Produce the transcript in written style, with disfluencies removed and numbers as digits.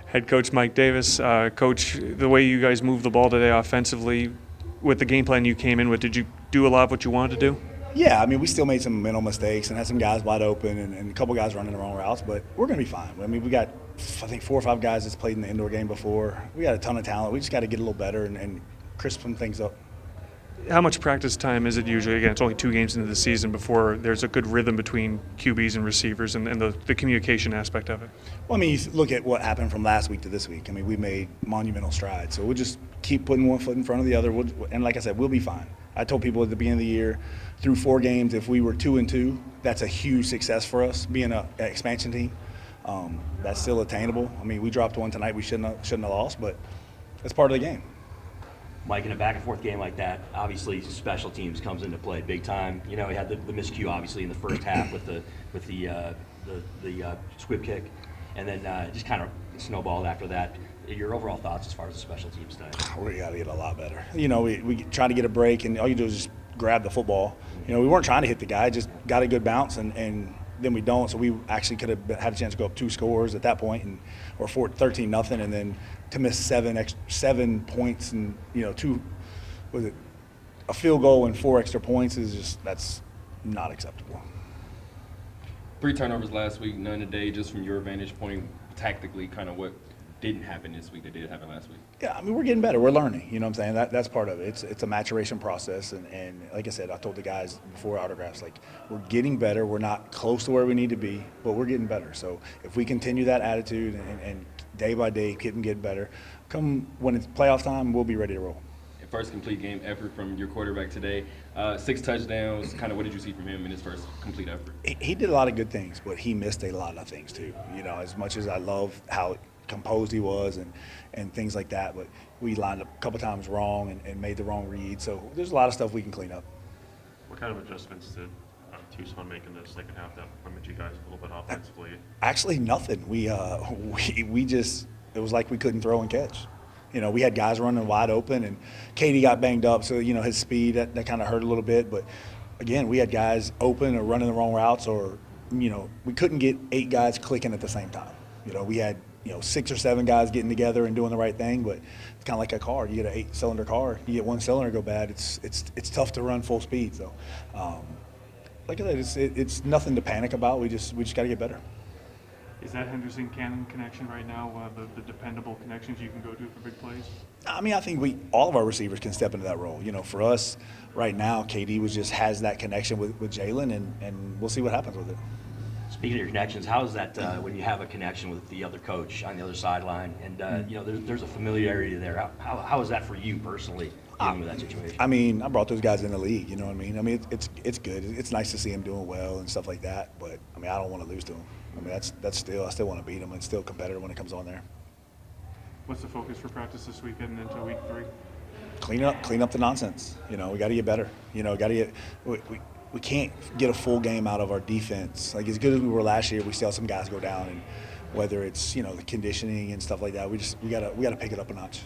head coach Mike Davis. Coach, the way you guys moved the ball today offensively, with the game plan you came in with, did you do a lot of what you wanted to do? Yeah, I mean, we still made some mental mistakes and had some guys wide open and a couple guys running the wrong routes, but we're going to be fine. I mean, we got, I think, 4 or 5 guys that's played in the indoor game before. We got a ton of talent. We just got to get a little better and crisp some things up. How much practice time is it usually? Again, it's only 2 games into the season before there's a good rhythm between QBs and receivers and the communication aspect of it. Well, I mean, you look at what happened from last week to this week. I mean, we made monumental strides. So we'll just keep putting one foot in front of the other. And like I said, we'll be fine. I told people at the beginning of the year, through 4 games, if we were 2-2, that's a huge success for us, being an expansion team. That's still attainable. I mean, we dropped one tonight we shouldn't have lost, but that's part of the game. Mike, in a back-and-forth game like that, obviously special teams comes into play big time. You know, we had the miscue obviously in the first half with the squib kick, and then just kind of snowballed after that. Your overall thoughts as far as the special teams tonight? We got to get a lot better. You know, we try to get a break, and all you do is just grab the football. You know, we weren't trying to hit the guy, just got a good bounce, and then we don't. So we actually could have had a chance to go up 2 scores at that point, or 13-0, and then to miss 7 points and, you know, a field goal and 4 extra points is just, that's not acceptable. 3 turnovers last week, none today. Just from your vantage point, tactically, kind of what didn't happen this week that did happen last week? Yeah, I mean, we're getting better. We're learning. You know what I'm saying? That's part of it. It's a maturation process. And like I said, I told the guys before autographs, like, we're getting better. We're not close to where we need to be, but we're getting better. So if we continue that attitude and day by day keep getting better, come when it's playoff time, we'll be ready to roll. First complete game effort from your quarterback today. 6 touchdowns. Kind of what did you see from him in his first complete effort? He did a lot of good things, but he missed a lot of things too. You know, as much as I love how composed he was and things like that, but we lined up a couple times wrong and made the wrong read. So there's a lot of stuff we can clean up. What kind of adjustments did Tucson make in the second half that limit you guys a little bit offensively? Actually, nothing. We just, it was like we couldn't throw and catch. You know, we had guys running wide open, and Katie got banged up, so, you know, his speed, that kind of hurt a little bit. But, again, we had guys open or running the wrong routes, or, you know, we couldn't get 8 guys clicking at the same time. You know, we had, 6 or 7 guys getting together and doing the right thing, but it's kind of like a car. You get an 8-cylinder car, you get 1 cylinder go bad, it's tough to run full speed. So, like I said, it's nothing to panic about. We just got to get better. Is that Henderson-Cannon connection right now the dependable connections you can go to for big plays? I mean, I think all of our receivers can step into that role. You know, for us right now, KD has that connection with Jalen, and we'll see what happens with it. Speaking of your connections, how is that when you have a connection with the other coach on the other sideline, and you know there's a familiarity there? How is that for you personally dealing with that situation? I mean, I brought those guys in the league. You know what I mean? I mean, it's good. It's nice to see them doing well and stuff like that. But I mean, I don't want to lose to them. I mean, I still want to beat them and still competitive when it comes on there. What's the focus for practice this week heading into week 3? Clean up the nonsense. You know, we got to get better. You know, we can't get a full game out of our defense. Like, as good as we were last year, we still have some guys go down, and whether it's, you know, the conditioning and stuff like that, we got to pick it up a notch.